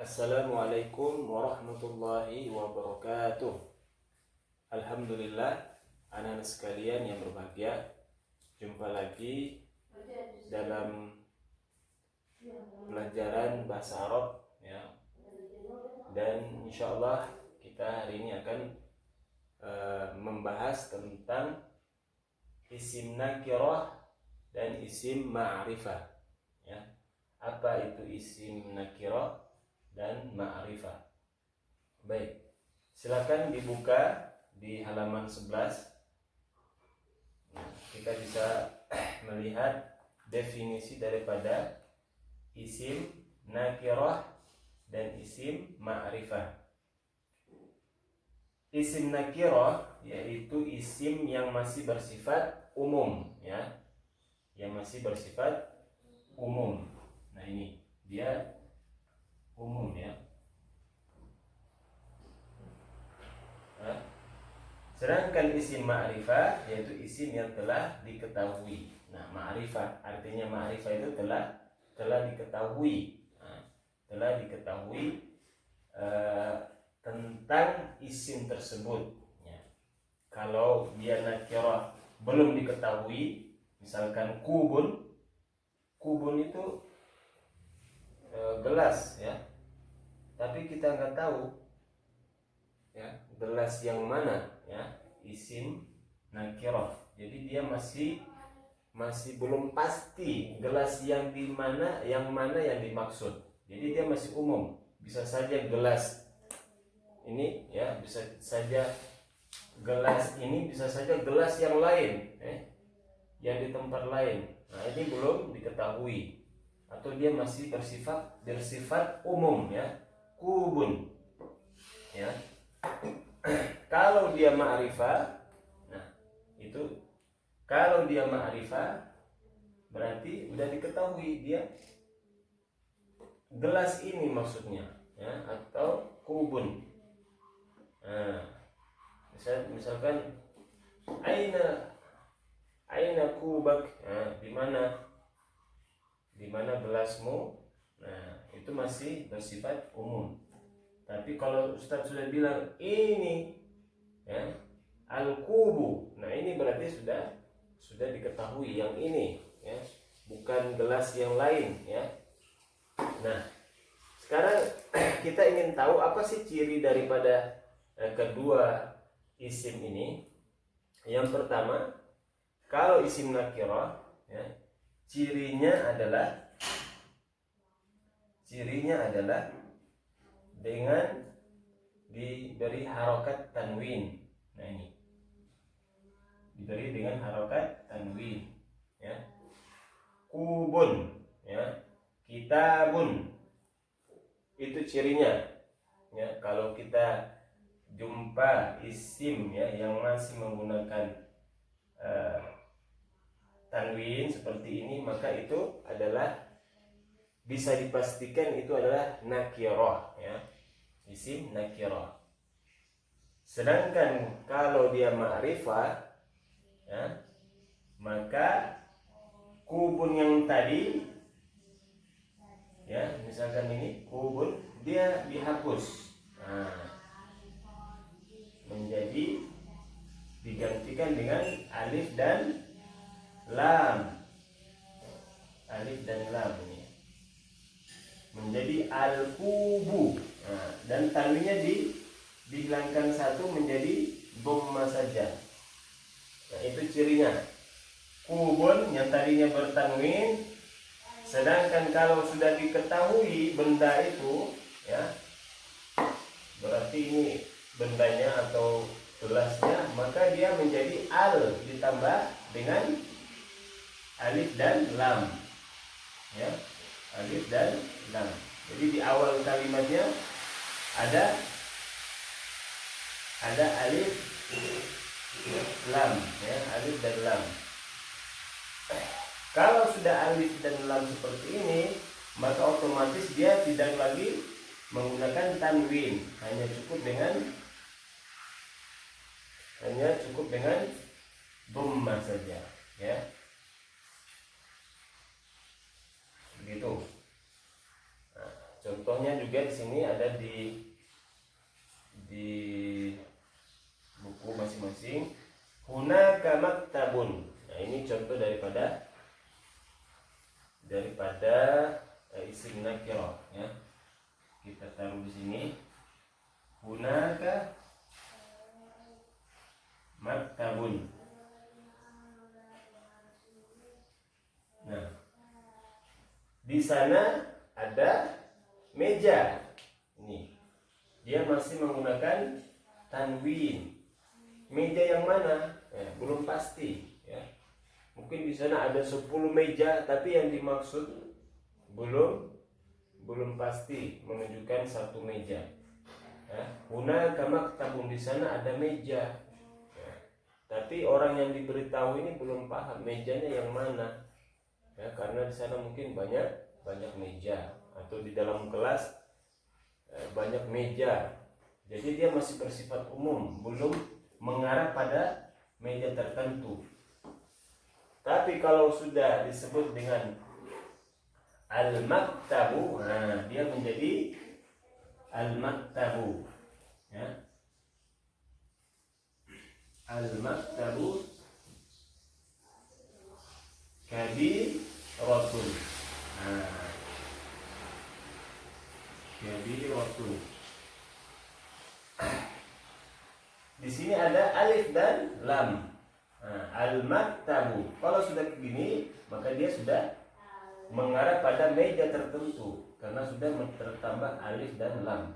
Assalamualaikum warahmatullahi wabarakatuh. Alhamdulillah, anak-anak sekalian yang berbahagia, jumpa lagi dalam pelajaran bahasa Arab ya. Dan insyaallah kita hari ini akan membahas tentang isim nakirah dan isim ma'rifah ya. Apa itu isim nakirah dan ma'rifah? Baik, silakan dibuka di halaman 11. Kita bisa melihat definisi daripada isim nakirah dan isim ma'rifah. Isim nakirah yaitu isim yang masih bersifat umum ya, yang masih bersifat umum. Nah, ini dia umum ya. Nah, sedangkan isim ma'rifah yaitu isim yang telah diketahui. Nah, ma'rifah artinya ma'rifah itu telah diketahui. Nah, telah diketahui tentang isim tersebut ya. Kalau dia nakirah belum diketahui, misalkan kubun itu gelas ya, tapi kita nggak tahu ya gelas yang mana ya, isim nakirah. Jadi dia masih belum pasti gelas yang di mana yang dimaksud. Jadi dia masih umum, bisa saja gelas ini ya, bisa saja gelas ini, bisa saja gelas yang lain yang di tempat lain. Nah, ini belum diketahui, atau dia masih bersifat umum ya, kubun ya. Kalau dia ma'rifah, nah itu kalau dia ma'rifah berarti udah diketahui dia gelas ini maksudnya ya, atau kubun. Nah, misalkan aina kubak, nah, di mana gelasmu. Nah, itu masih bersifat umum. Tapi kalau Ustadz sudah bilang ini ya, al-kubu, nah ini berarti sudah diketahui yang ini ya, bukan gelas yang lain ya. Nah, sekarang kita ingin tahu apa sih ciri daripada kedua isim ini. Yang pertama, kalau isim nakirah ya, cirinya adalah dengan diberi harokat tanwin. Nah, ini diberi dengan harokat tanwin ya. Kubun ya, kitabun, itu cirinya ya. Kalau kita jumpa isim ya yang masih menggunakan tanwin seperti ini, maka itu adalah bisa dipastikan itu adalah nakirah ya, isim nakirah. Sedangkan kalau dia ma'rifah ya, maka kubun yang tadi ya, misalkan ini kubun, dia dihapus. Nah, menjadi digantikan dengan alif dan lam. Alif dan lam ini menjadi al-kubu. Nah, dan tanwinnya dihilangkan satu menjadi dhamma saja. Nah, itu cirinya. Kubun yang tadinya bertanwin, sedangkan kalau sudah diketahui benda itu ya, berarti ini bendanya atau gelasnya, maka dia menjadi al ditambah dengan alif dan lam ya, alif dan lam. Jadi di awal kalimatnya ada alif lam ya, alif dan lam. Kalau sudah alif dan lam seperti ini, maka otomatis dia tidak lagi menggunakan tanwin, hanya cukup dengan dhamma saja ya. Begitu. Nah, Contohnya juga di sini ada di buku masing-masing. Hunaka maktabun. Nah, ini contoh daripada isim nakirah ya. Kita taruh di sini. Hunaka maktabun. Nah, di sana ada meja. Ini dia masih menggunakan tanwin. Meja yang mana? Belum pasti ya. Mungkin di sana ada 10 meja, tapi yang dimaksud belum pasti, menunjukkan satu meja. Ya. Hunaka maktabun, di sana ada meja. Ya. Tapi orang yang diberitahu ini belum paham mejanya yang mana. Ya, karena di sana mungkin banyak meja, atau di dalam kelas banyak meja. Jadi dia masih bersifat umum, belum mengarah pada meja tertentu. Tapi kalau sudah disebut dengan al-maktabu, nah dia menjadi al-maktabu ya. Al-maktabu kabiratun. Nah, kabiratun. Di sini ada alif dan lam. Nah, al-maktabu. Kalau sudah begini, maka dia sudah mengarah pada meja tertentu karena sudah tertambah alif dan lam.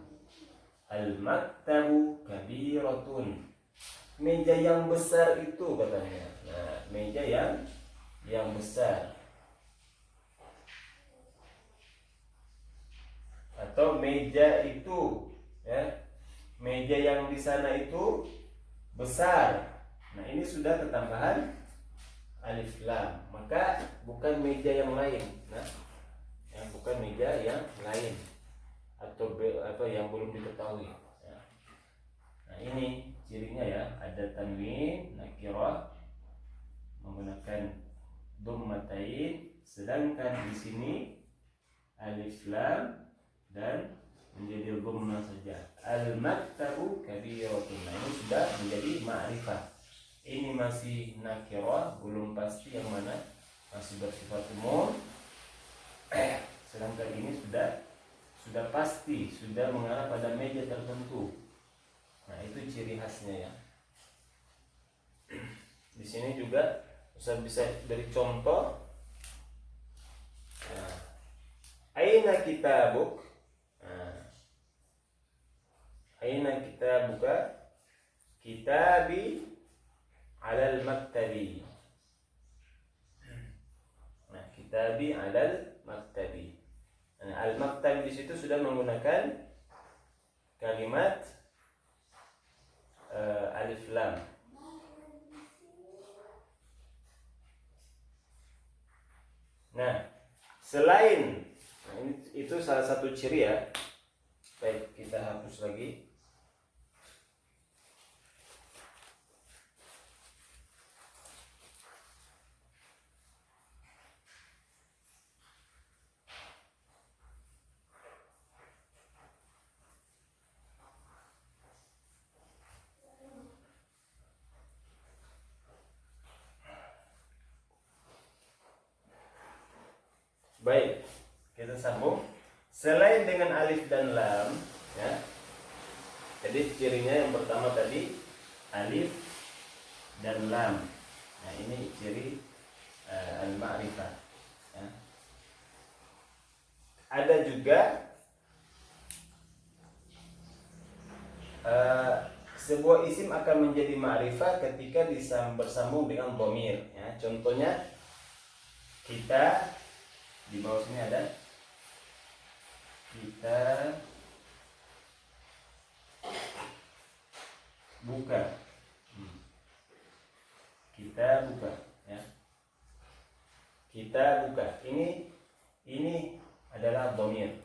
Al-maktabu kabiratun. Meja yang besar itu katanya. Nah, meja yang besar. Atau meja itu ya. Meja yang di sana itu besar. Nah, ini sudah ketambahan alif lam, maka bukan meja yang lain. Nah, yang bukan meja yang lain atau yang belum diketahui. Ya. Nah, ini cirinya ya, ada tanwin nakirah menggunakan dhammatain, sedangkan di sini alif lam dan menjadi dhamma saja. Al-maktabu kabiratun. Nah, ini sudah menjadi ma'rifah. Ini masih nakirah, belum pasti yang mana, masih bersifat umum. Sedangkan ini sudah pasti, sudah mengarah pada meja tertentu. Nah, itu ciri khasnya ya. Di sini juga bisa beri contoh. Nah, aina kitabuk? Aina kitabuka? Kitabi alal maktabi. Nah, kitabi alal maktabi. Nah, al-maktabi di situ sudah menggunakan kalimat alif lam. Nah, selain itu salah satu ciri ya. Baik, kita hapus lagi. Baik, kita sambung. Selain dengan alif dan lam, ya. Jadi cirinya yang pertama tadi alif dan lam. Nah, ini ciri al-ma'rifah. Ya. Ada juga sebuah isim akan menjadi ma'rifah ketika bersambung dengan dhamir. Ya. Contohnya kita. Di bawah sini ada kita buka. Kita buka ya. Kita buka. Ini adalah dhamir.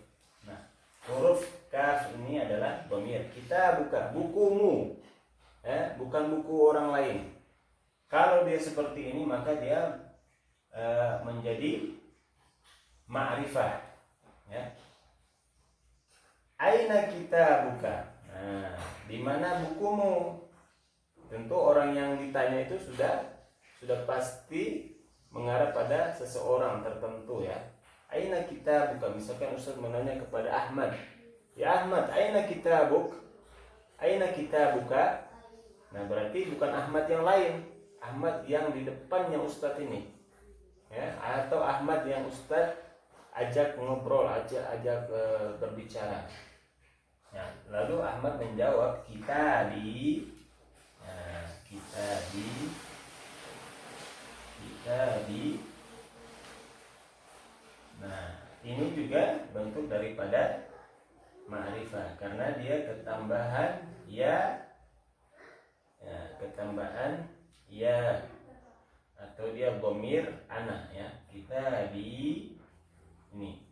Nah, huruf kaf ini adalah dhamir. Kita buka. Bukumu. Ya, bukan buku orang lain. Kalau dia seperti ini, maka dia menjadi ma'rifah ya. Aina kitabuka. Nah, di mana bukumu? Tentu orang yang ditanya itu sudah pasti mengarah pada seseorang tertentu ya. Aina kitabuka, misalkan Ustaz menanya kepada Ahmad, ya Ahmad, aina kitabuk? Aina kitabuka? Nah, berarti bukan Ahmad yang lain, Ahmad yang di depannya Ustaz ini, ya, atau Ahmad yang Ustaz ajak ngobrol, ajak berbicara. Ya, lalu Ahmad menjawab kita di, nah, kita di. Nah, ini juga bentuk daripada ma'rifah karena dia ketambahan ya, ketambahan ya, atau dia dhamir ana ya. Kita di ini.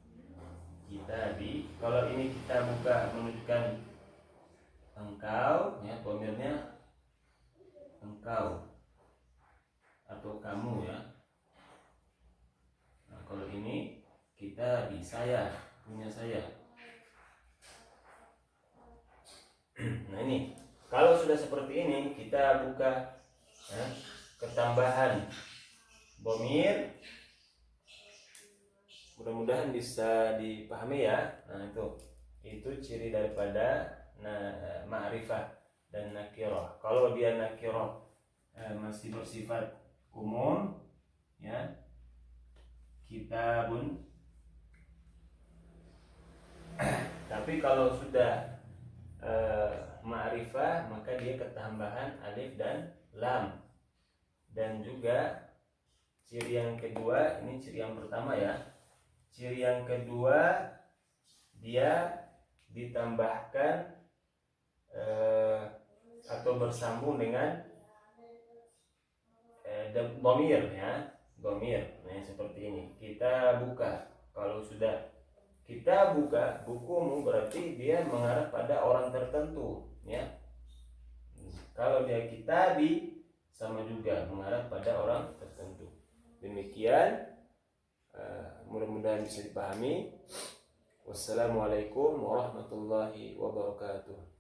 Kita di, kalau ini kita buka menunjukkan engkau ya, dhamirnya engkau atau kamu ya. Nah, kalau ini kita di saya, punya saya. Nah, ini kalau sudah seperti ini kita buka ya, ketambahan dhamir, mudah-mudahan bisa dipahami ya. Nah, itu ciri daripada ma'rifah dan nakirah. Kalau dia nakirah masih bersifat umum ya, kitabun. Tapi kalau sudah ma'rifah maka dia ketambahan alif dan lam. Dan juga ciri yang kedua, ini ciri yang pertama ya. Ciri yang kedua, dia ditambahkan atau bersambung dengan dhamir ya, dhamir. Nah, seperti ini. Kita buka. Kalau sudah kita buka bukumu, berarti dia mengarah pada orang tertentu ya. Kalau dia kitabi, sama juga mengarah pada orang tertentu. Demikian, mudah-mudahan bisa dipahami. Wassalamualaikum warahmatullahi wabarakatuh.